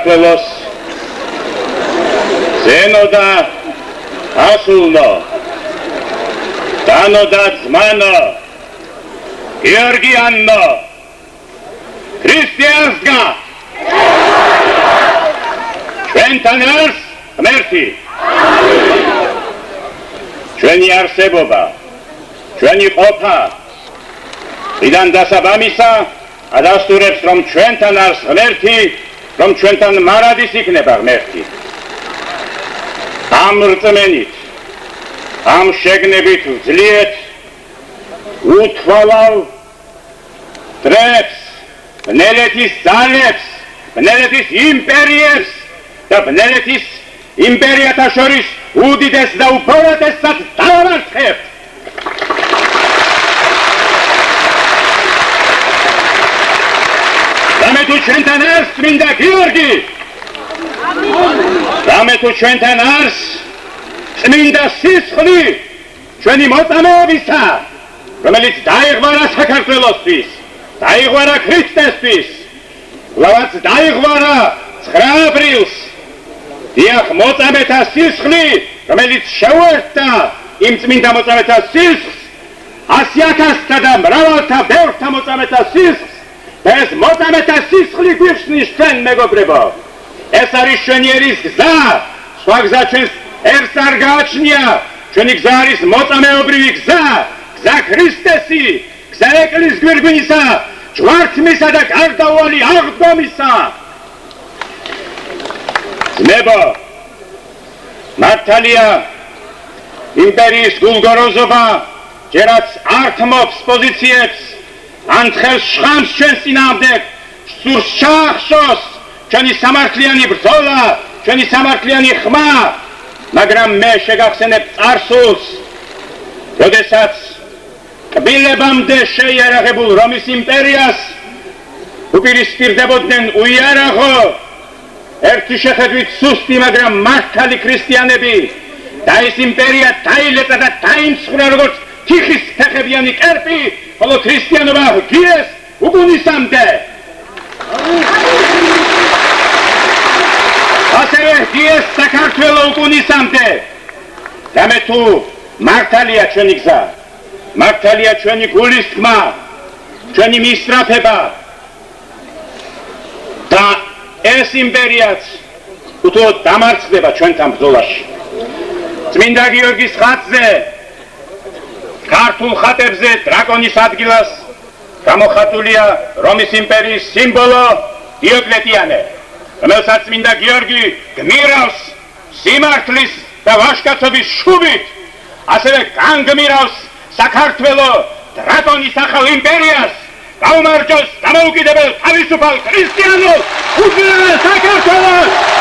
საქართველოს ზენო და ასულნო დანო და ძმანო გიორგი ანნო ქრისტიანსგა ჩვენთან არის ღმერთი ჩვენი არსებობა ჩვენი ყოფა ვიდან დასაბამისა ადასტურებს რომ ჩვენთან არის ღმერთი რომ ჩვენთან მარადის იქნება ღმერთი ამ რწმენით ამ შეგნებით ვძლიეთ უთვალავ დრებს ბნელეთის ძალებს ბნელეთის იმპერიებს და ბნელეთის იმპერიათა შორის უდიდეს და უპირატესად დავამარცხებთ რამე თუ ჩვენთან არის წმინდა გიორგი რამე თუ ჩვენთან არის წმინდა სისხლი ჩვენი მოწამეობისა რომელიც დაიღვალა საქართველოსთვის დაიღვალა ქრისტესთვის ლავაც დაიღვალა 9 აპრილს დიახ მოწამეთა სისხლი რომელიც შეუერთდა იმ წმინდა მოწამეთა სისხლს 100,000-თა და მრავალთა ბევრთა მოწამეთა სისხლს და ეს მოწამეთა სისხლი გვიხსნის ჩვენ მეგობრებო ეს არის ჩვენი ერის გზა სხვა გზა ჩვენს ერს არ გააჩნია ჩვენი გზა არის მოწამეობრივი გზა გზა ქრისტესი გზა ეკლესიის გვირგვინისა ჯვართმისა და გარდაუვალი აღდგომისა ძმებო მართალია იმპერიის გულგოროზობა ჯერაც ართმობს პოზიციებს ან ხელს შხამს ჩვენს წინააღმდეგ სურს ჩაახშოს ჩვენი სამართლიანი ბრძოლა ჩვენი სამართლიანი ხმა მაგრამ მე შეგახსენებ წარსულს როდესაც კბილებამდე შეიარაღებულ რომის იმპერიას უპირისპირდებოდნენ უიარაღო ერთი შეხედვით სუსტი მაგრამ მართალი ქრისტიანები და ეს იმპერია დაილეწა და დაიმსხვრა როგორც თიხის ფეხებიანი კერპი ხოლო ქრისტიანობა გიეს უგუნისამდე ასევე გიეს საქართველო უგუნისამდე რამე თუ მართალია ჩვენი გზა მართალია ჩვენი გულის თქმა ჩვენი მისწრაფება და ეს იმპერიაც უთუოდ დამარცხდება ჩვენთან ბრძოლაში წმინდა გიორგის ხატზე ქართულ ხატებზე დრაკონის ადგილას გამოხატულია რომის იმპერიის სიმბოლო დიოკლეტიანე რომელსაც წმინდა გიორგი გმირავს სიმართლის და ვაჟკაცობის შუბით ასევე განგმირავს საქართველო დრაკონის ახალ იმპერიას გაუმარჯოს დამოუკიდებელ თავისუფალ ქრისტიანულ უძლიერეს საქართველოს